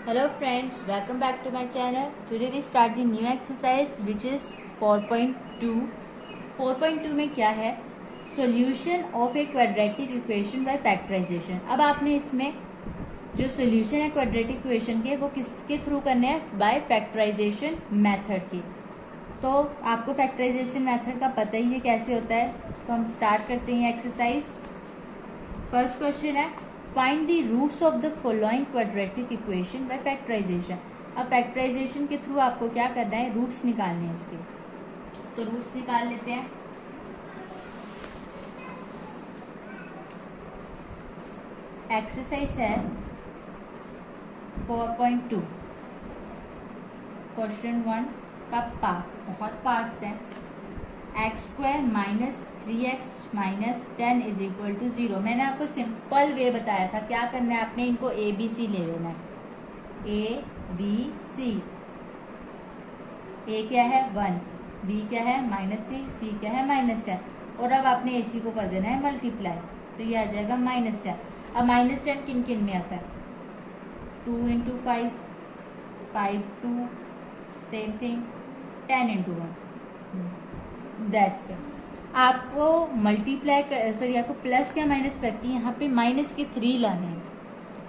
Hello friends, welcome back to my channel. Today we start the new exercise which is 4.2. 4.2 में क्या है? Solution of a quadratic equation by factorization. अब आपने इसमें जो solution है quadratic equation के वो किसके थ्रू करने हैं? By factorization method के. तो आपको factorization method का पता ही है कैसे होता है. तो हम स्टार्ट करते हैं एक्सरसाइज. फर्स्ट क्वेश्चन है find the roots of the following quadratic equation by factorisation. अब फैक्टराइजेशन के थ्रू आपको क्या करना है? रूट्स निकालने हैं इसके. तो रूट्स निकाल लेते हैं. एक्सरसाइज है 4.2 क्वेश्चन 1 का बहुत पार्ट्स हैं. X square minus 3x minus 10 is equal to 0. मैंने आपको सिंपल वे बताया था. क्या करना है? आपने इनको ए बी सी ले लेना है. A B C. ए क्या है? 1. बी क्या है? -3. सी क्या है? -10. और अब आपने ए सी को कर देना है मल्टीप्लाई. तो ये आ जाएगा -10. अब -10 किन किन में आता है? 2 into 5, 5 2, same thing 10 into 1. That's आपको मल्टीप्लाई आपको प्लस या माइनस करके यहाँ पे माइनस के 3 लाने हैं.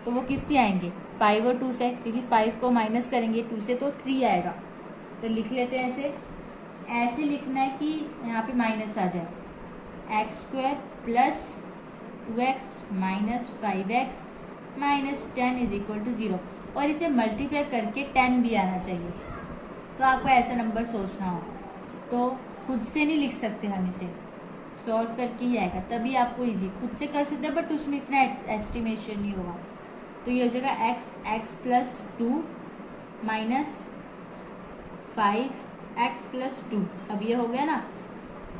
तो वो किससे आएंगे? 5 और 2 से, क्योंकि 5 को माइनस करेंगे 2 से तो 3 आएगा. तो लिख लेते हैं ऐसे लिखना है कि यहाँ पे माइनस आ जाए. X square plus 2x minus 5x minus 10 is equal to 0. और इसे मल्टीप्लाई करके 10 भी आना चाहिए. तो आपको ऐसा नंबर सोचना हो तो खुद से नहीं लिख सकते. हम इसे सॉल्व करके ही आएगा तभी आपको इजी. खुद से कर सकते हैं बट उसमें इतना एस्टिमेशन नहीं होगा. तो ये हो जाएगा x plus 2 minus 5x plus 2. अब ये हो गया ना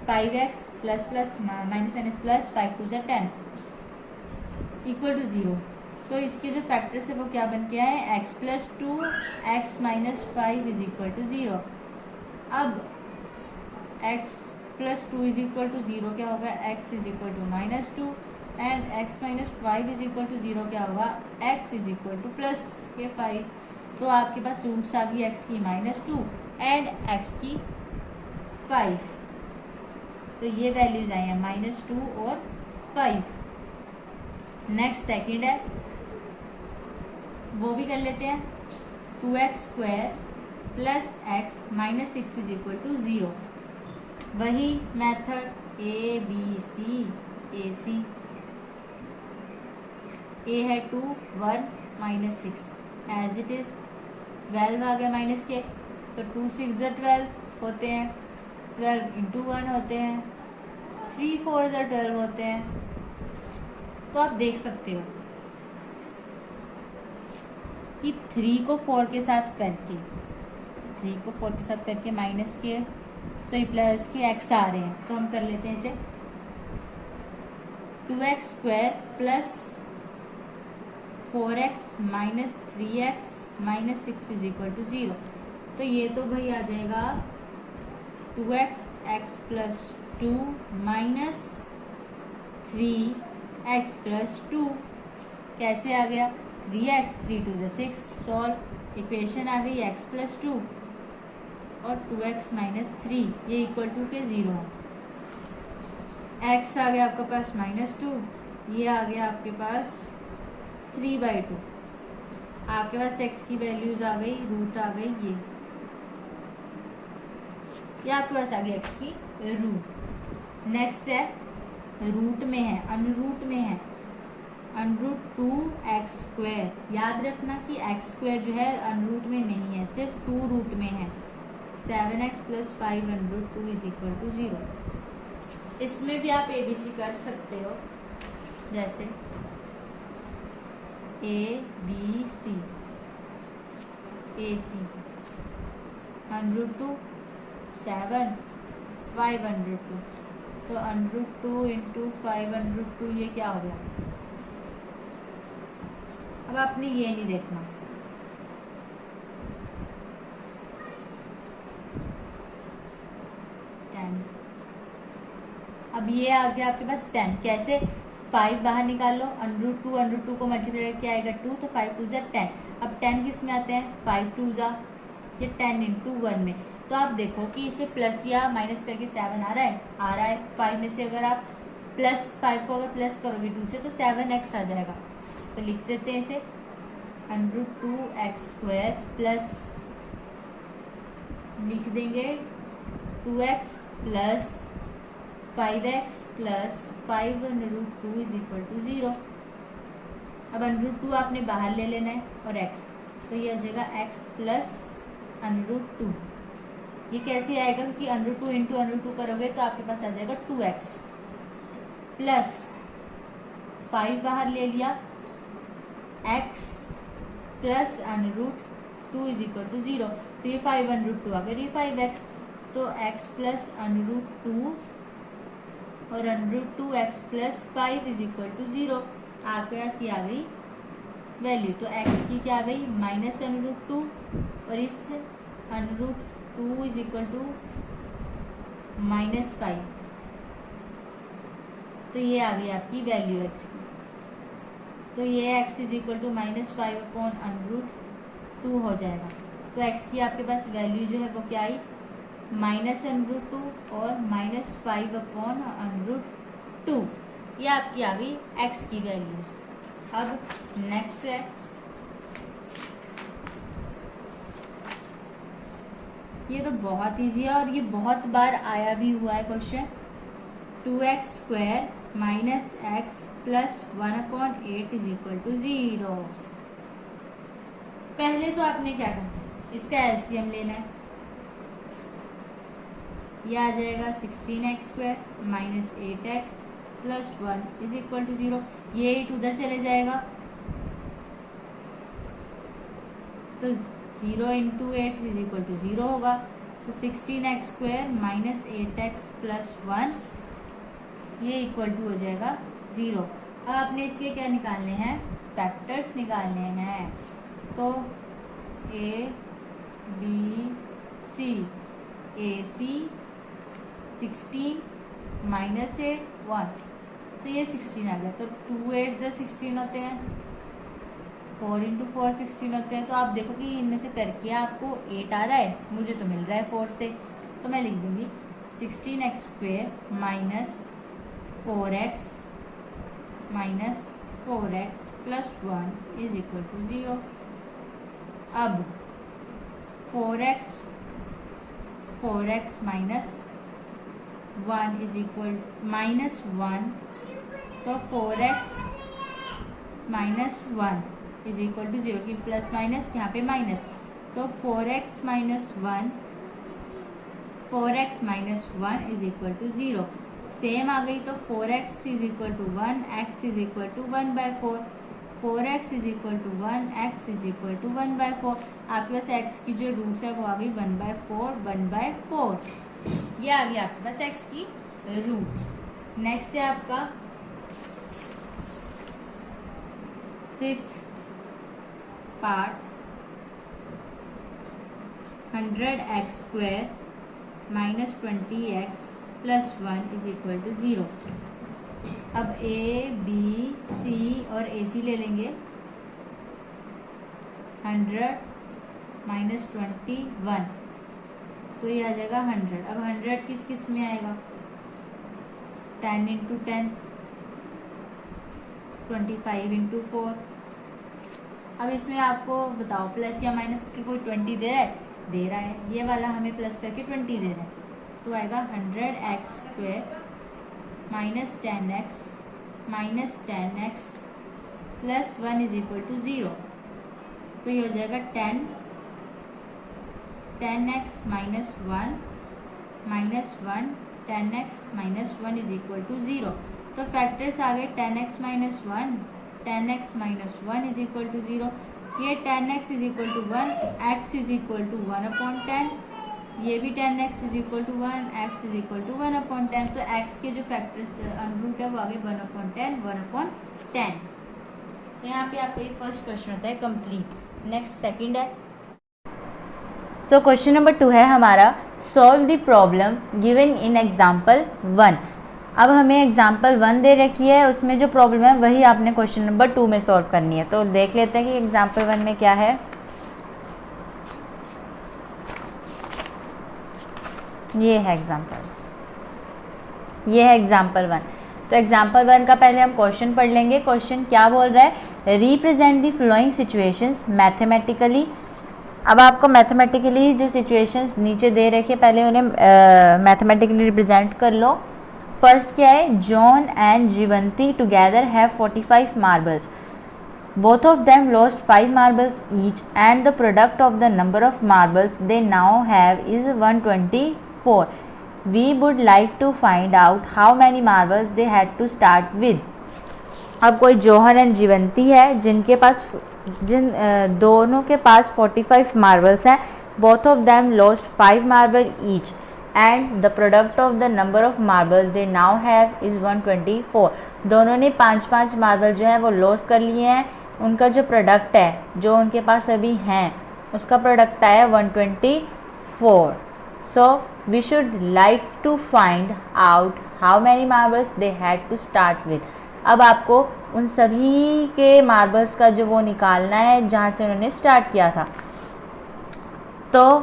5x plus plus minus minus plus 5 2 जा 10 इक्वल टू 0. तो इसके जो फैक्टर्स है वो क्या बन के आए? x plus 2 x minus 5 is equal to 0. अब x plus 2 is equal to 0 क्या होगा? x is equal to -2 and x minus 5 is equal to 0 क्या होगा? x is equal to plus के 5. तो आपके पास रूट्स आ गई x की -2 एंड x की 5. तो ये वैल्यूज आई हैं -2 और 5. नेक्स्ट सेकेंड है वो भी कर लेते हैं. 2x square plus x minus 6 is equal to 0. वही मेथड ए बी सी ए सी. ए है 2 1 -6 एज इट इज. 12 आ गया माइनस के तो 2 6 12 होते हैं. 12 इंटू 1 होते हैं. 3 4 12 होते हैं. तो आप देख सकते हो कि 3 को 4 के साथ करके माइनस के प्लस के x आ रहे हैं. तो हम कर लेते हैं इसे 2x square plus 4x minus 3x minus 6 is equal to 0. तो ये तो भाई आ जाएगा 2x x plus 2 minus 3x plus 2. कैसे आ गया? 3x 3 2 6. सॉल्व. इक्वेशन आ गई x प्लस 2 और 2x माइनस 3 ये इक्वल टू के 0 है. x आ गया आपके पास -2. ये आ गया आपके पास 3/2. आपके पास x की वैल्यूज आ गई, रूट आ गई. ये आपके पास आ गई x की रूट. नेक्स्ट है रूट में है, अनरूट में है. Under root 2x square. याद रखना कि x स्क्वायर जो है अनरूट में नहीं है, सिर्फ 2 रूट में है. 7x plus 5 under 2 is equal to 0. इसमें भी आप ABC कर सकते हो जैसे A B C AC √2 7 5/2. तो √2 इंटू 5/2 ये क्या हो गया? अब आपने ये नहीं देखना. अब ये आ गया आपके पास 10. कैसे? 5 बाहर निकाल लो, √2 को मल्टीप्लाई किया आएगा 2 तो 5 2 10. अब 10 किस में आते हैं, 5 2 जा, ये 10 इंटू 1 में। तो आप देखो कि इसे प्लस या माइनस करके 7 आ रहा है 5 में से अगर आप प्लस 5 को अगर प्लस करोगे 2 से तो 7x आ जाएगा। तो लिख देते हैं इसे √2x² प्लस लिख देंगे 2x plus 5x plus 5 √2 is equal to 0। अब √2 आपने बाहर ले लेना है और x, तो ये आ जाएगा x प्लस √2। ये कैसे आएगा, क्योंकि √2 इंटू √2 करोगे तो आपके पास आ जाएगा 2x प्लस 5 बाहर ले लिया, x plus √2 is equal to 0। तो ये 5 √2 आ गया, ये 5x, तो x प्लस √2 और √2x plus 5 is equal to 0। आपके पास ये आ गई वैल्यू। तो x की क्या आ गई, माइनस √2 और इस √2 इज इक्वल टू -5। तो ये आ गई आपकी वैल्यू x की। तो ये x इज इक्वल टू -5/√2 हो जाएगा। तो x की आपके पास वैल्यू जो है वो क्या आई, -√2 और -5/√2। ये आपकी आ गई x की वैल्यूज। अब नेक्स्ट है ये तो बहुत इजी है और ये बहुत बार आया भी हुआ है question. 2x² minus x plus 1/8 is equal to 0। पहले तो आपने क्या करना है, इसका एलसीएम लेना है। यह आ जाएगा 16x² minus 8x plus 1 is equal to 0। ये 8 उधर चले जाएगा तो 0 इंटू 8 इज इक्वल टू 0 होगा। तो 16x² माइनस 8x प्लस 1 ये इक्वल टू हो जाएगा 0। अब आपने इसके क्या निकालने हैं, फैक्टर्स निकालने हैं। तो a b c, ac 16 minus 8 1, तो ये 16 आ गया। तो 2 8 जो 16 होते हैं, 4 इंटू 4 16 होते हैं। तो आप देखो कि इनमें से करके आपको 8 आ रहा है, मुझे तो मिल रहा है 4 से। तो मैं लिख दूंगी 16x² minus 4x minus 4x plus 1 is equal to 0। अब 4x माइनस 1 इज इक्वल -1, तो 4x minus 1 is equal to 0 की प्लस माइनस यहाँ पे माइनस। तो 4x minus 1 is equal to 0 same आ गई। तो 4x is equal to 1, x is equal to 1/4, 4x is equal to 1, x is equal to 1/4। आपके पास x की जो रूट्स है वो आ गई 1/4 ये आ गई आपके पास x की रूट। नेक्स्ट है आपका 5th part 100x² minus 20x plus 1 is equal to 0। अब a b c और ac ले लेंगे। 100 माइनस 21, तो ये आ जाएगा 100। अब 100 किस किस में आएगा, 10 इंटू 10, 25 इंटू 4। अब इसमें आपको बताओ प्लस या माइनस के कोई 20 दे रहा है, ये वाला हमें प्लस करके 20 दे रहा है। तो आएगा 100x² minus 10x plus 1 is equal to 0। तो ये हो जाएगा 10x minus 1 10x minus 1 is equal to 0। तो फैक्टर्स आ गए 10x minus 1 is equal to 0। ये 10x is equal to 1, x is equal to 1/10, ये भी 10x is equal to 1, x is equal to 1/10। तो x के जो फैक्टर्स अनरूट है वो आ गए 1/10। तो यहाँ पे आपका ये फर्स्ट क्वेश्चन होता है कंप्लीट। नेक्स्ट सेकंड है। सो क्वेश्चन नंबर 2 है हमारा, solve the problem given in example 1। अब हमें एग्जाम्पल 1 दे रखी है, उसमें जो प्रॉब्लम है वही आपने क्वेश्चन नंबर 2 में सॉल्व करनी है। तो देख लेते हैं कि एग्जाम्पल 1 में क्या है। ये है एग्जाम्पल 1। तो एग्जाम्पल 1 का पहले हम क्वेश्चन पढ़ लेंगे। क्वेश्चन क्या बोल रहा है, represent the flowing situations mathematically. अब आपको मैथमेटिकली जो सिचुएशंस नीचे दे रखे पहले उन्हें मैथमेटिकली रिप्रेजेंट कर लो। फर्स्ट क्या है, John and Jivanti together have 45 marbles, both of them lost 5 marbles each and the product of the number of marbles they now have is 124. We would like to find out how many marbles they had to start with. अब कोई जौहर and जीवंती है जिन दोनों के पास 45 marbles हैं। Both of them lost 5 marble each and the product of the number of marble they now have is 124। दोनों ने 5-5 marble जो है वो लॉस कर लिए हैं। उनका जो प्रोडक्ट है जो उनके पास अभी हैं उसका प्रोडक्ट आया 124। So we should like to find out how many marbles they had to start with. अब आपको उन सभी के मार्बल्स का जो वो निकालना है जहाँ से उन्होंने स्टार्ट किया था। तो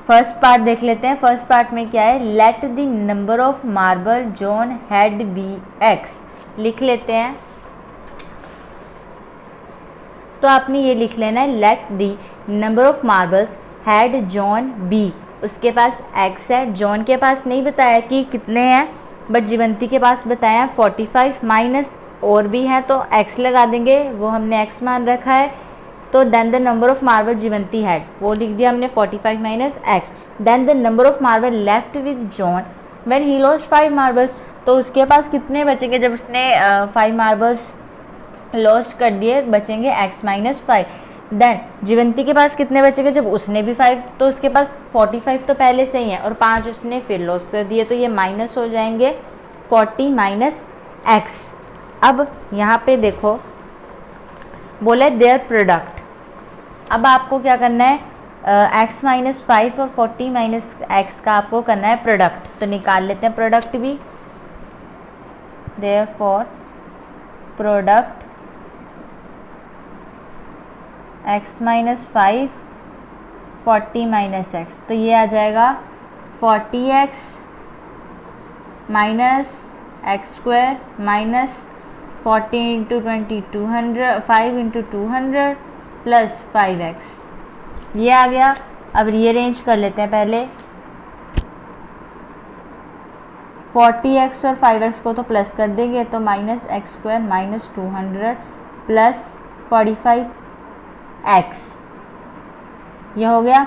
फर्स्ट पार्ट देख लेते हैं। फर्स्ट पार्ट में क्या है, let the number of marble John had be x. लिख लेते हैं। तो आपने ये लिख लेना है, let the number of marbles had John be. उसके पास x है, जॉन के पास नहीं बताया कि कितने हैं, बट जीवंती के पास बताया 45 माइनस और भी हैं तो x लगा देंगे, वो हमने x मान रखा है। तो then the number of marble Jivanti had, वो लिख दिया हमने 45 minus x। Then the number of marble left with John when he lost 5 marbles. तो उसके पास कितने बचेंगे जब उसने 5 मार्बल्स लॉस्ट कर दिए, बचेंगे x माइनस 5। देन जीवंती के पास कितने बचेंगे जब उसने भी 5, तो उसके पास 45 तो पहले से ही है और 5 उसने फिर लॉस कर दिए, तो ये माइनस हो जाएंगे 40 माइनस x। अब यहाँ पे देखो बोले देयर प्रोडक्ट। अब आपको क्या करना है, x माइनस 5 और 40 माइनस x का आपको करना है प्रोडक्ट। तो निकाल लेते हैं प्रोडक्ट भी। Therefore product x minus 5 40 minus x, तो ये आ जाएगा 40x minus x square minus 40 into 20 200, 5 into 200 plus 5x। ये आ गया। अब रीअरेंज कर लेते हैं पहले। 40x और 5x को तो प्लस कर देंगे, तो minus x square minus 200 plus 45x, यह हो गया।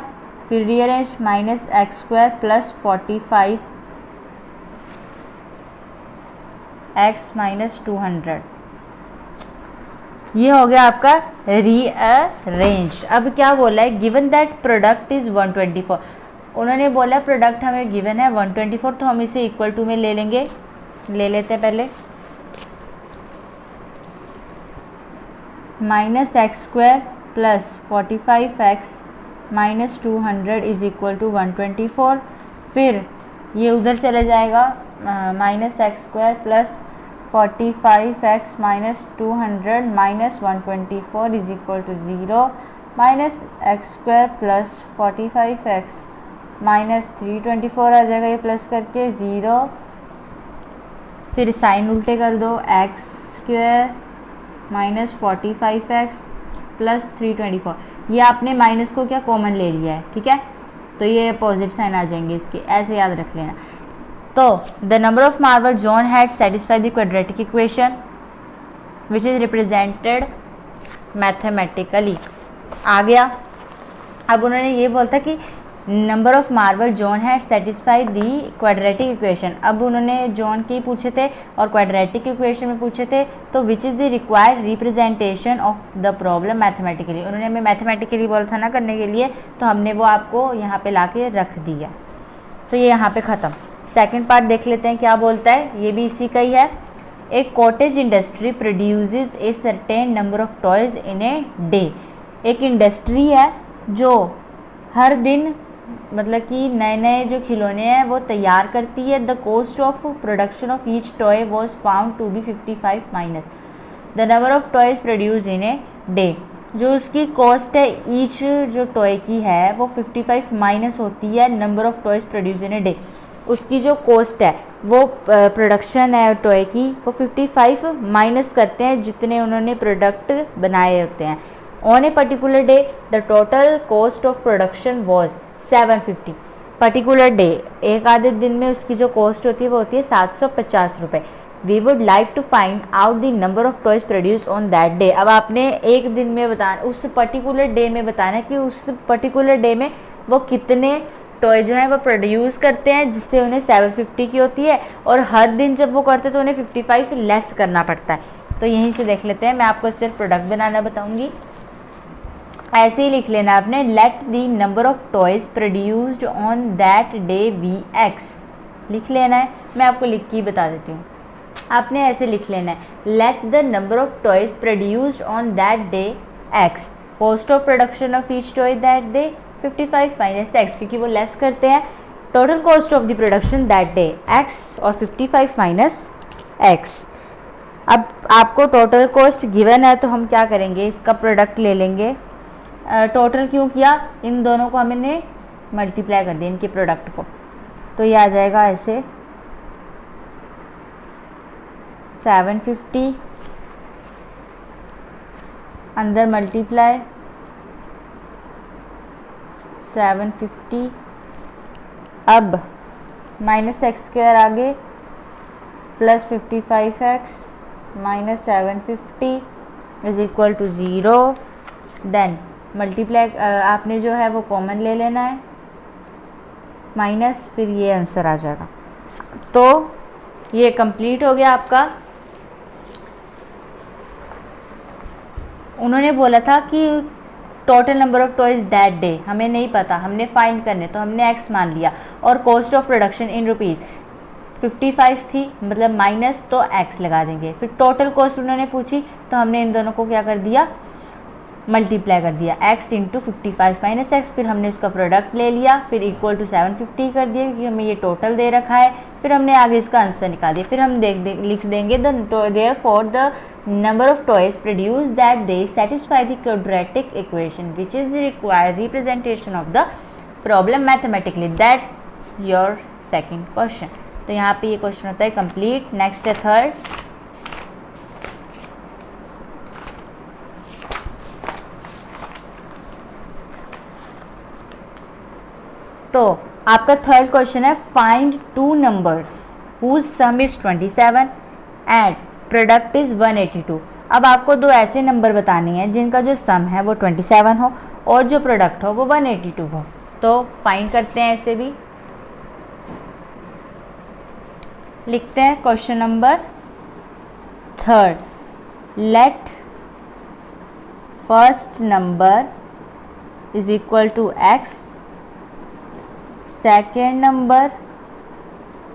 फिर rearrange minus x square plus 45x minus 200, ये हो गया आपका रीअरेंज। अब क्या बोला है, गिवन दैट प्रोडक्ट इज 124। उन्होंने बोला प्रोडक्ट हमें गिवन है 124, तो हम इसे इक्वल टू में ले लेंगे। ले लेते हैं पहले। Minus x square plus 45x minus 200 is equal to 124। फिर ये उधर चला जाएगा, minus x square plus 45x minus 200 minus 124 is equal to 0। Minus x square plus 45x minus 324 आ जाएगा, ये प्लस करके 0। फिर साइन उल्टे कर दो, x square minus 45x plus 324। ये आपने माइनस को क्या कॉमन ले लिया है, ठीक है, तो ये पॉजिटिव साइन आ जाएंगे इसके, ऐसे याद रख लेना। तो the number of marble John had satisfied the quadratic equation which is represented mathematically. आ गया। अब उन्होंने ये बोलता कि number of marble John had satisfied the quadratic equation. अब उन्होंने जॉन की पूछे थे और क्वाड्रेटिक इक्वेशन में पूछे थे, तो which is the required representation of the problem mathematically. उन्होंने हमें मैथमेटिकली बोला था ना करने के लिए, तो हमने वो आपको यहाँ पे लाके रख दिया। तो ये यहाँ पे ख़त्म। सेकेंड पार्ट देख लेते हैं क्या बोलता है, ये भी इसी का ही है। A cottage industry produces a certain number of toys in a day. एक इंडस्ट्री है जो हर दिन मतलब कि नए नए जो खिलौने हैं वो तैयार करती है। The cost of production of each toy was found to be 55 minus the number of toys produce in a day. जो उसकी कॉस्ट है ईच जो टॉय की है वो 55 माइनस होती है number of toys produce in a day. उसकी जो कॉस्ट है वो प्रोडक्शन है टॉय की वो 55 माइनस करते हैं जितने उन्होंने प्रोडक्ट बनाए होते हैं। On a particular day the total cost of production was 750। Particular day एक आधे दिन में उसकी जो कॉस्ट होती है वो होती है 750 रुपये। We would like to find out the number of toys produce on that day. अब आपने एक दिन में बताना, उस पर्टिकुलर डे में बताना है कि उस पर्टिकुलर डे में वो कितने टॉय जो है वो प्रोड्यूस करते हैं जिससे उन्हें 750 की होती है, और हर दिन जब वो करते हैं तो उन्हें 55 लेस करना पड़ता है। तो यहीं से देख लेते हैं, मैं आपको सिर्फ प्रोडक्ट बनाना बताऊंगी। ऐसे ही लिख लेना आपने, let the number of toys produced on that day be x लिख लेना है। मैं आपको लिख के ही बता देती हूँ, आपने ऐसे लिख लेना है, let the number of toys produced on that day x, cost of production of each toy that day 55 minus x, क्योंकि वो लेस करते हैं। Total cost of the production that day x और 55 माइनस एक्स। अब आपको total cost given है तो हम क्या करेंगे, इसका प्रोडक्ट ले लेंगे। टोटल क्यों किया, इन दोनों को हमने मल्टीप्लाई कर दिया इनके प्रोडक्ट को, तो ये आ जाएगा ऐसे 750 अंदर मल्टीप्लाई 750, अब माइनस एक्स स्क्वायर आगे plus 55x minus 750 is equal to 0। Then multiply आपने जो है वो कॉमन ले लेना है, माइनस, फिर ये आंसर आ जाएगा। तो ये कंप्लीट हो गया आपका। उन्होंने बोला था कि total number of toys that day, हमें नहीं पता, हमने फाइंड करने, तो हमने x मान लिया, और cost of production in rupees 55 थी, मतलब माइनस तो x लगा देंगे। फिर टोटल कॉस्ट उन्होंने पूछी तो हमने इन दोनों को क्या कर दिया, मल्टीप्लाई कर दिया, x इंटू 55 माइनस एक्स, फिर हमने उसका प्रोडक्ट ले लिया, फिर इक्वल टू 750 कर दिया क्योंकि हमें ये टोटल दे रखा है। फिर हमने आगे इसका आंसर निकाल दिया। फिर हम लिख देंगे therefore the number of toys produce that they satisfy the quadratic equation which is the required representation of the problem mathematically. That's your second question. तो यहाँ पे ये क्वेश्चन होता है कंप्लीट। नेक्स्ट है थर्ड। तो आपका थर्ड क्वेश्चन है, find two numbers whose sum is 27 and product is 182। अब आपको दो ऐसे नंबर बताने हैं जिनका जो सम है वो 27 हो और जो प्रोडक्ट हो वो 182 हो। तो फाइंड करते हैं ऐसे भी, लिखते हैं question number third, let first number is equal to x, second number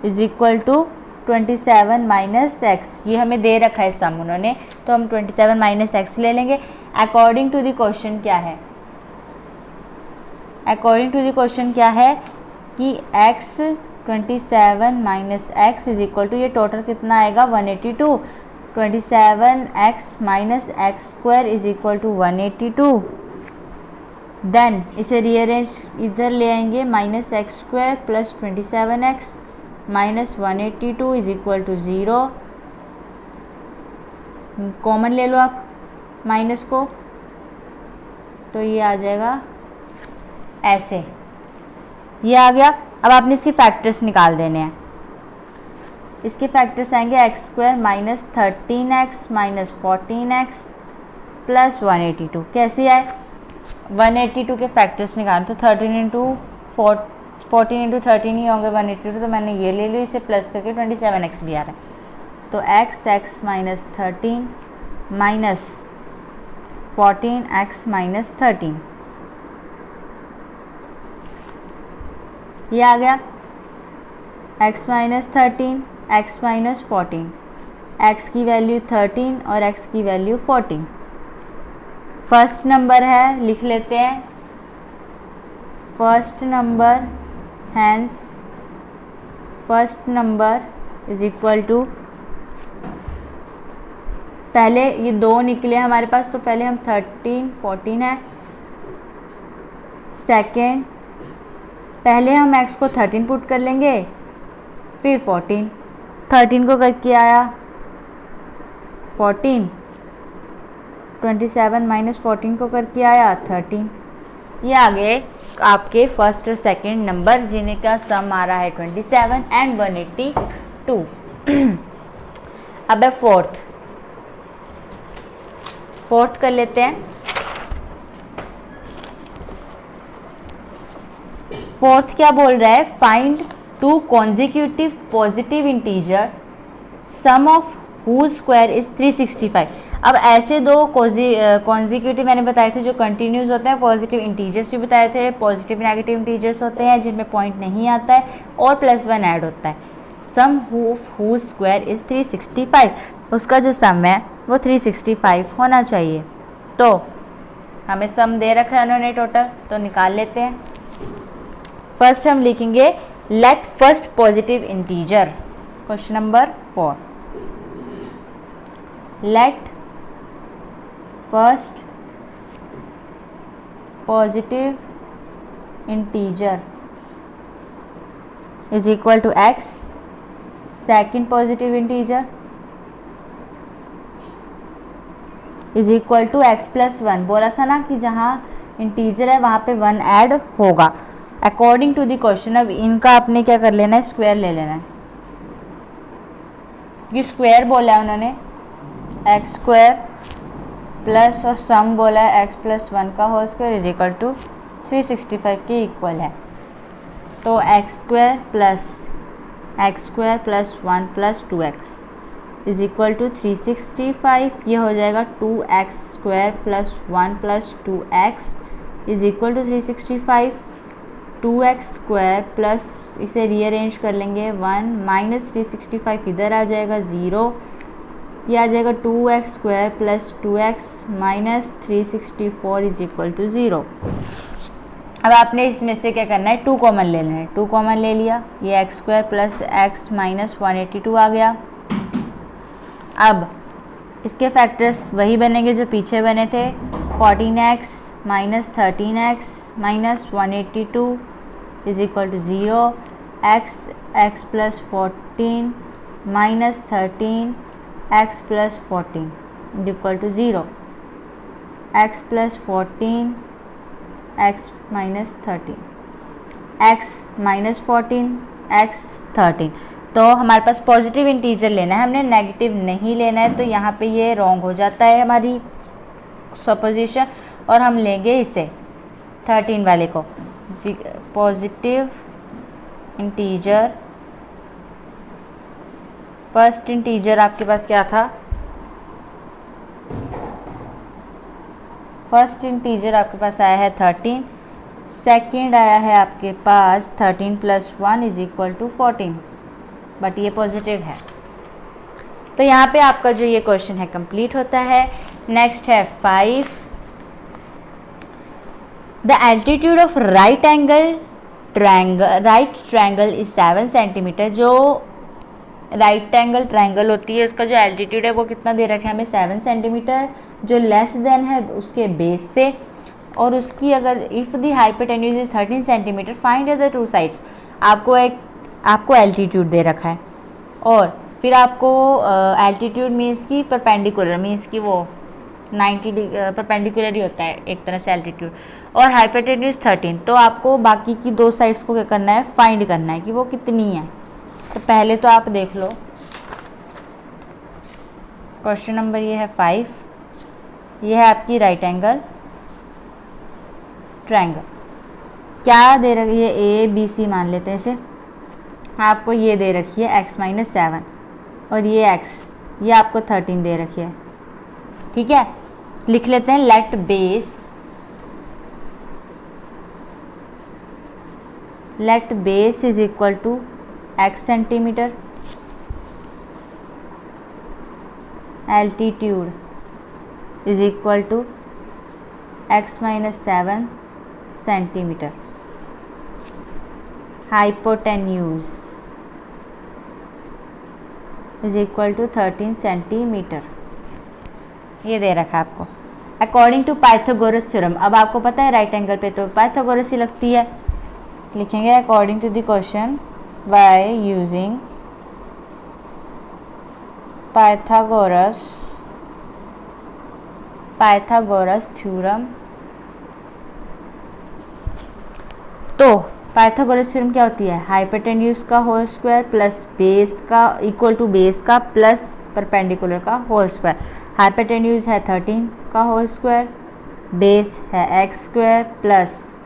is equal to 27 minus x. ये हमें दे रखा है सम उन्होंने, तो हम 27 माइनस एक्स ले लेंगे। अकॉर्डिंग टू द क्वेश्चन क्या है, अकॉर्डिंग टू द क्वेश्चन क्या है कि x 27 minus x is equal to, ये टोटल कितना आएगा 182। 27x minus x square is equal to 182। Then इसे रीअरेंज इधर ले आएंगे, minus x square plus 27x minus 182 is equal to 0। Common ले लो आप माइनस को, तो ये आ जाएगा ऐसे, ये आ गया। अब आपने इसके फैक्टर्स निकाल देने हैं। इसके फैक्टर्स आएंगे x square minus 13x minus 14x plus 182। कैसे आए, 182 के फैक्टर्स निकालना, तो 13 इंटू 14 इंटू 13 ही होंगे 182, तो मैंने ये ले लिया, इसे प्लस करके 27x भी आ रहा है। तो x minus 13 minus 14x minus 13, ये आ गया x minus 13 x minus 14, x की वैल्यू 13 और x की वैल्यू 14। फर्स्ट नंबर है, लिख लेते हैं first number hence first number is equal to, पहले ये 2 निकले हमारे पास, तो पहले हम 13 14 है। सेकेंड, पहले हम x को 13 पुट कर लेंगे, फिर 14, 13 को करके आया 14, 27 माइनस 14 को करके आया 13। ये आ गए आपके फर्स्ट और सेकेंड नंबर, जिनका सम आ रहा है 27 एंड 182। अब है फोर्थ कर लेते हैं। फोर्थ क्या बोल रहा है, find 2 consecutive positive integer sum of whose square is 365। अब ऐसे 2 कॉन्जिक्यूटिव मैंने बताए थे जो कंटिन्यूस होते हैं, पॉजिटिव इंटीजर्स भी बताए थे, पॉजिटिव नेगेटिव इंटीजर्स होते हैं जिनमें पॉइंट नहीं आता है और +1 ऐड होता है। सम हुज स्क्वायर इज 365, उसका जो सम है वो 365 होना चाहिए। तो हमें सम दे रखा है उन्होंने टोटल, तो निकाल लेते हैं। फर्स्ट हम लिखेंगे let first positive integer, question number 4, let first positive integer is equal to x, second positive integer is equal to x plus 1। बोला था ना कि जहाँ इंटीजर है वहाँ पे 1 ऐड होगा अकॉर्डिंग टू द क्वेश्चन। अब इनका आपने क्या कर लेना है, स्क्वायर ले लेना है। ये स्क्वायर बोला है उन्होंने, एक्स स्क्वायर प्लस और सम बोला है एक्स प्लस 1 का whole square is equal to 365 के इक्वल है। तो x square plus 1 plus 2x is equal to 365। ये हो जाएगा 2x square plus 1 plus 2x is equal to 365। 2x square plus, इसे रीअरेंज कर लेंगे 1 माइनस 365 इधर आ जाएगा 0, ये आ जाएगा 2x square plus 2x minus 364 is equal to 0। अब आपने इसमें से क्या करना है, 2 कॉमन ले लेना है। 2 कॉमन ले लिया, ये x square plus x minus 182 आ गया। अब इसके फैक्टर्स वही बनेंगे जो पीछे बने थे, 14x minus 13x minus 182 is equal to 0, x plus 14 minus 13 x plus 14 is equal to 0, x plus 14 x minus 13, x minus 14 x 13। तो हमारे पास पॉजिटिव इंटीजर लेना है, हमने नेगेटिव नहीं लेना है, तो यहाँ पे ये रॉन्ग हो जाता है हमारी सपोजिशन, और हम लेंगे इसे 13 वाले को। पॉजिटिव इंटीजर, फर्स्ट इंटीजर आपके पास क्या था, फर्स्ट इंटीजर आपके पास आया है 13, सेकेंड आया है आपके पास 13 plus 1 is equal to 14, but ये पॉजिटिव है। तो यहाँ पे आपका जो ये क्वेश्चन है कंप्लीट होता है। नेक्स्ट है 5, the altitude of right triangle is 7 centimetre. जो राइट एंगल ट्रायंगल होती है उसका जो एल्टीट्यूड है वो कितना दे रखा है हमें, 7 सेंटीमीटर, जो लेस देन है उसके बेस से, और उसकी अगर if the hypotenuse is 13 centimetre find the 2 sides. आपको एल्टीट्यूड दे रखा है, और फिर आपको एल्टीट्यूड मीन्स की परपेंडिकुलर, मीन्स की वो 90 परपेंडिकुलर ही होता है एक तरह से एल्टीट्यूड, और हाइपोटेन्यूज 13। तो आपको बाकी की 2 साइड्स को क्या करना है, फाइंड करना है कि वो कितनी है। तो पहले तो आप देख लो क्वेश्चन नंबर ये है 5, ये है आपकी राइट एंगल ट्रायंगल। क्या दे रखी है, ए बी सी मान लेते हैं इसे। आपको ये दे रखी है x माइनस 7, और ये x, ये आपको 13 दे रखी है। ठीक है, लिख लेते हैं let base is equal to x centimetre, altitude is equal to x minus 7 centimetre. Hypotenuse is equal to 13 centimetre, ये दे रखा है आपको। अकॉर्डिंग टू पाइथागोरस थ्योरम, अब आपको पता है राइट एंगल पे तो पाइथागोरस ही लगती है, लिखेंगे according to the question by using Pythagoras theorem. तो पाइथागोरस थ्योरम क्या होती है, हाइपोटेन्यूज का होल स्क्वायर प्लस बेस का इक्वल टू बेस का प्लस परपेंडिकुलर का होल स्क्वायर। हाइपोटेन्यूज है 13 का होल स्क्वायर, बेस है एक्स स्क्वायर प्लस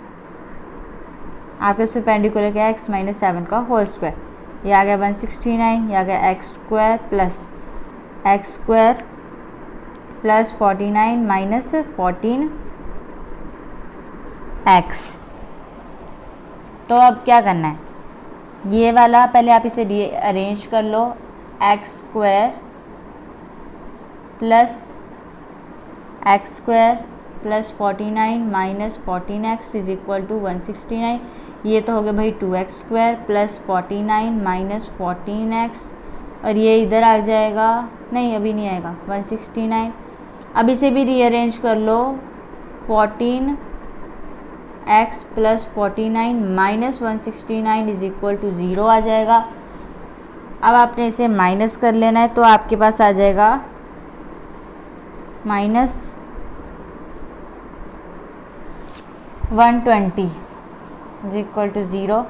आपके परपेंडिकुलर का एक्स माइनस 7 का होल स्क्वायर, ये आ गया 169, ये आ गया x square plus 49 minus 14 x. तो अब क्या करना है, ये वाला पहले आप इसे अरेंज कर लो, x square plus 49 minus 14x is equal to 169। ये तो हो गया भाई 2x square plus 49 minus 14x, और ये इधर आ जाएगा, नहीं अभी नहीं आएगा 169। अब इसे भी रीअरेंज कर लो, 14x plus 49 minus 169 is equal to 0 आ जाएगा। अब आपने इसे माइनस कर लेना है, तो आपके पास आ जाएगा माइनस 120 इज इक्वल टू 0।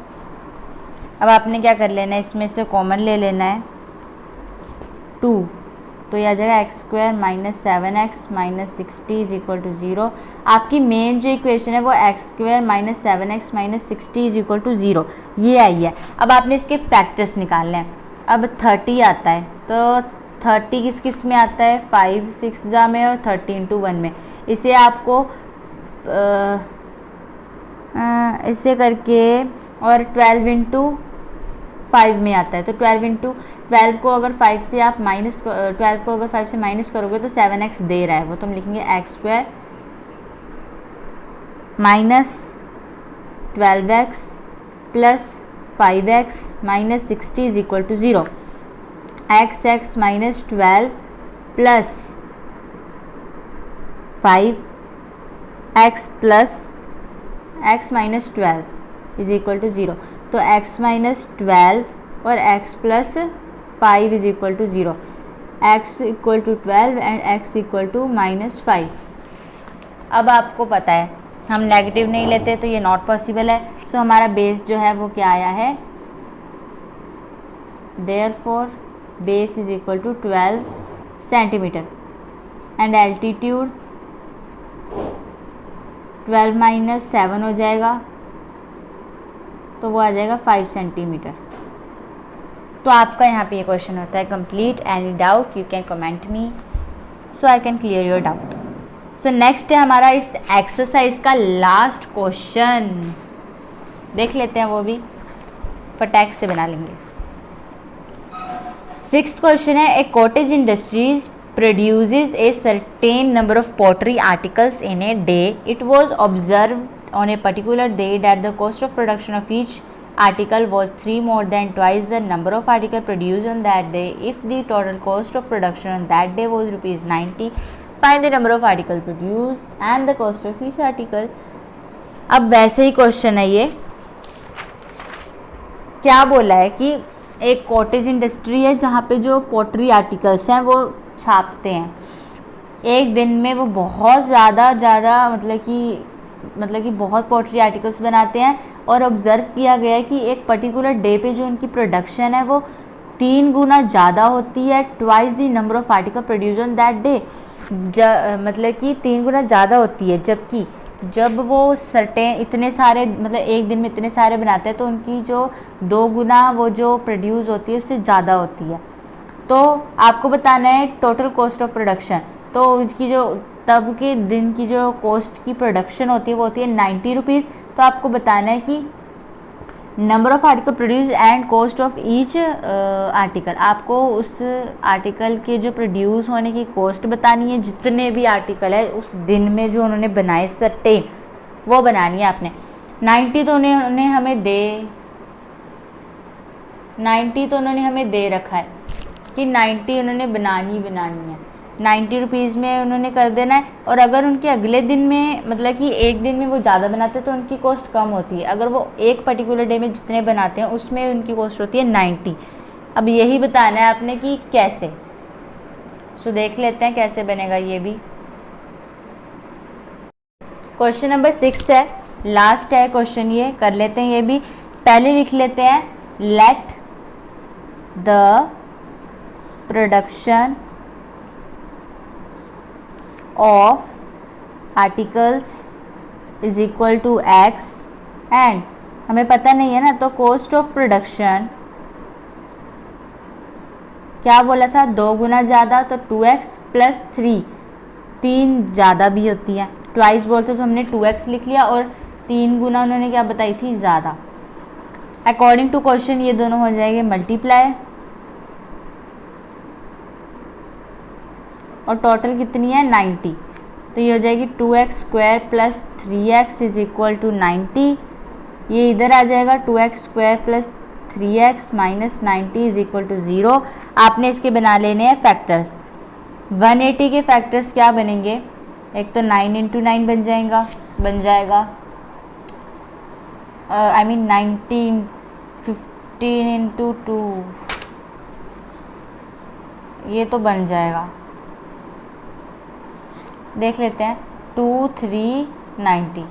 अब आपने क्या कर लेना है, इसमें से कॉमन ले लेना है 2, तो यह आ जाएगा x square minus 7x minus 60 is equal to 0। आपकी मेन जो इक्वेशन है वो x square minus 7x minus 60 is equal to 0 ये आई है। अब आपने इसके फैक्टर्स निकालने हैं। अब 30 आता है, तो 30 किस किस में आता है, 5 6 जा में और 30 into 1 में। इसे आपको इसे करके और 12 into 5 में आता है, तो 12 को अगर 5 से आप माइनस करोगे तो 7x दे रहा है वो, तो हम लिखेंगे x square minus 12x plus 5x minus 60 is equal to 0। x minus 12 plus 5x plus x minus 12 is equal to 0। तो x माइनस 12 और x plus 5 is equal to 0, x equal to 12 and x equal to minus 5। अब आपको पता है हम negative नहीं लेते तो ये नॉट पॉसिबल है, सो हमारा बेस जो है वो क्या आया है, therefore base is equal to 12 centimetre and altitude 12 minus 7 हो जाएगा, तो वो आ जाएगा 5 सेंटीमीटर। तो आपका यहाँ पे ये क्वेश्चन होता है complete. Any doubt you can comment me so I can clear your doubt. So next है हमारा इस एक्सरसाइज का लास्ट क्वेश्चन, देख लेते हैं, वो भी फटाक से बना लेंगे। 6th क्वेश्चन है, a cottage industries produces a certain number of pottery articles in a day. It was observed on a particular day that the cost of production of each article was 3 more than twice the number of articles produced on that day. If the total cost of production on that day was rupees 90, find the number of articles produced and the cost of each article. अब वैसे ही question है ये, क्या बोला है कि एक cottage industry है जहाँ पे जो पोट्री आर्टिकल्स हैं वो छापते हैं, एक दिन में वो बहुत ज़्यादा मतलब कि बहुत पोट्री आर्टिकल्स बनाते हैं, और ऑब्ज़र्व किया गया है कि एक पर्टिकुलर डे पे जो उनकी प्रोडक्शन है वो 3 गुना ज़्यादा होती है, twice the number of article produce on that day. मतलब कि 3 गुना ज़्यादा होती है, जबकि जब वो सर्टेन इतने सारे मतलब एक दिन में इतने सारे बनाते हैं तो उनकी जो 2 गुना वो जो प्रोड्यूस होती है उससे ज़्यादा होती है। तो आपको बताना है टोटल कॉस्ट ऑफ प्रोडक्शन, तो उसकी जो तब के दिन की जो कॉस्ट की प्रोडक्शन होती है वो होती है 90 रुपीज़। तो आपको बताना है कि number of article produce and cost of each article, आपको उस आर्टिकल के जो प्रोड्यूस होने की कॉस्ट बतानी है, जितने भी आर्टिकल है उस दिन में जो उन्होंने बनाए सर्टेन, वो बनानी है आपने। 90 तो उन्हें हमें दे 90 तो उन्होंने हमें दे रखा है कि 90 उन्होंने बनानी है, 90 रुपीज़ में उन्होंने कर देना है। और अगर उनके अगले दिन में मतलब कि एक दिन में वो ज़्यादा बनाते हैं तो उनकी कॉस्ट कम होती है। अगर वो एक पर्टिकुलर डे में जितने बनाते हैं उसमें उनकी कॉस्ट होती है 90। अब यही बताना है आपने कि कैसे। सो देख लेते हैं कैसे बनेगा ये भी। क्वेश्चन नंबर 6 है, लास्ट है क्वेश्चन, ये कर लेते हैं ये भी। पहले लिख लेते हैं let the production of articles is equal to x and हमें पता नहीं है ना, तो कॉस्ट ऑफ प्रोडक्शन क्या बोला था, 2 गुना ज़्यादा, तो 2x प्लस 3, 3 ज़्यादा भी होती है, ट्वाइस बोलते तो हमने 2x लिख लिया और 3 गुना उन्होंने क्या बताई थी, ज़्यादा। अकॉर्डिंग टू क्वेश्चन ये दोनों हो जाएंगे मल्टीप्लाई और टोटल कितनी है 90, तो ये हो जाएगी 2x square plus 3x is equal to 90। ये इधर आ जाएगा 2x square plus 3x minus 90 is equal to 0। आपने इसके बना लेने हैं फैक्टर्स। 180 के फैक्टर्स क्या बनेंगे, एक तो 9 इंटू 9 बन जाएगा आई मीन 19, 15 इंटू 2, ये तो बन जाएगा, देख लेते हैं 2, 3, 90,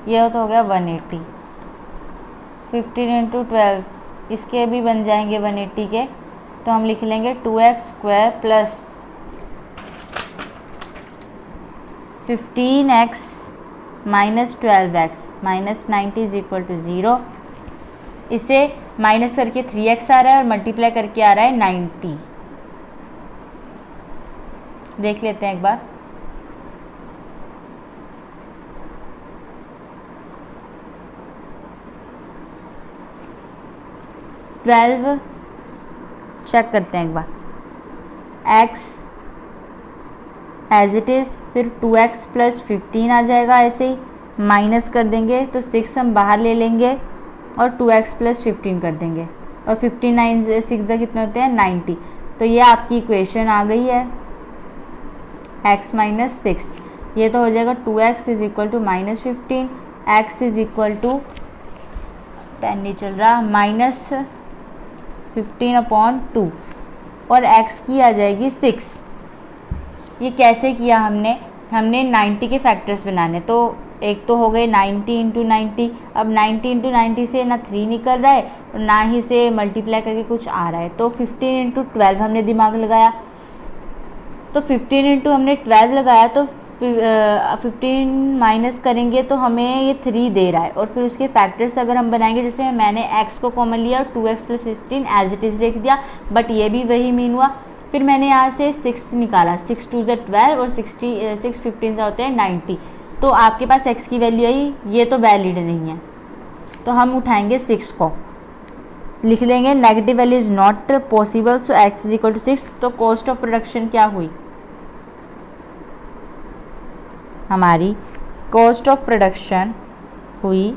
ये तो हो गया 180। 15 इंटू 12, इसके भी बन जाएंगे 180 के, तो हम लिख लेंगे 2x square plus 15x minus 12x minus 90 is equal to 0। इसे माइनस करके 3x आ रहा है और मल्टीप्लाई करके आ रहा है 90। देख लेते हैं एक बार। ट्वेल्व चेक करते हैं एक बार, x एज इट इज़, फिर 2x प्लस 15 आ जाएगा, ऐसे ही माइनस कर देंगे तो 6 हम बाहर ले लेंगे और 2x प्लस 15 कर देंगे और 59 6 कितने होते हैं 90। तो ये आपकी इक्वेशन आ गई है x माइनस 6। ये तो हो जाएगा 2x is equal to minus 15, x is equal to, pen नहीं चल रहा, माइनस 15/2 और x की आ जाएगी 6। ये कैसे किया हमने 90 के फैक्टर्स बनाने, तो एक तो हो गए 90 इंटू 90। अब 90 इंटू 90 से ना 3 निकल रहा है और ना ही से मल्टीप्लाई करके कुछ आ रहा है, तो 15 इंटू 12 हमने दिमाग लगाया, तो 15 इंटू हमने 12 लगाया तो 15 माइनस करेंगे तो हमें ये 3 दे रहा है। और फिर उसके फैक्टर्स अगर हम बनाएंगे, जैसे मैंने x को कॉमन लिया और 2x plus 15 as it is लिख दिया, बट ये भी वही मीन हुआ। फिर मैंने यहाँ से 6 निकाला, 6 2 ज़ा 12 और 6 15 सा होते हैं 90। तो आपके पास x की वैल्यू आई, ये तो वैलिड नहीं है, तो हम उठाएंगे 6 को, लिख देंगे negative value is not possible, so x is equal to 6। तो कॉस्ट ऑफ प्रोडक्शन क्या हुई हमारी, कॉस्ट ऑफ प्रोडक्शन हुई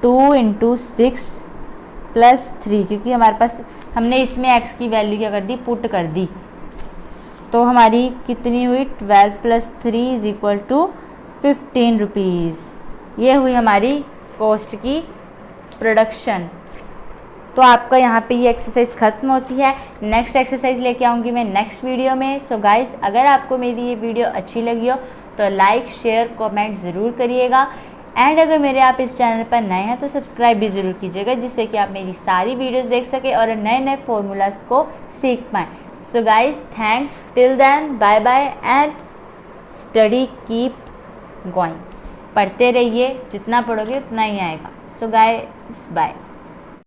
2 इंटू 6 प्लस 3, क्योंकि हमारे पास हमने इसमें x की वैल्यू क्या कर दी, पुट कर दी, तो हमारी कितनी हुई 12 plus 3 is equal to 15 rupees. ये हुई हमारी कॉस्ट की प्रोडक्शन। तो आपका यहाँ पे ये एक्सरसाइज ख़त्म होती है। नेक्स्ट एक्सरसाइज लेके आऊँगी मैं नेक्स्ट वीडियो में। सो गाइस, अगर आपको मेरी ये वीडियो अच्छी लगी हो तो लाइक शेयर कमेंट ज़रूर करिएगा, एंड अगर मेरे आप इस चैनल पर नए हैं तो सब्सक्राइब भी ज़रूर कीजिएगा, जिससे कि आप मेरी सारी वीडियोस देख सकें और नए नए फॉर्मूलाज को सीख पाएँ। So guys, thanks, till then bye bye and study keep going. पढ़ते रहिए, जितना पढ़ोगे उतना ही आएगा। So guys, bye.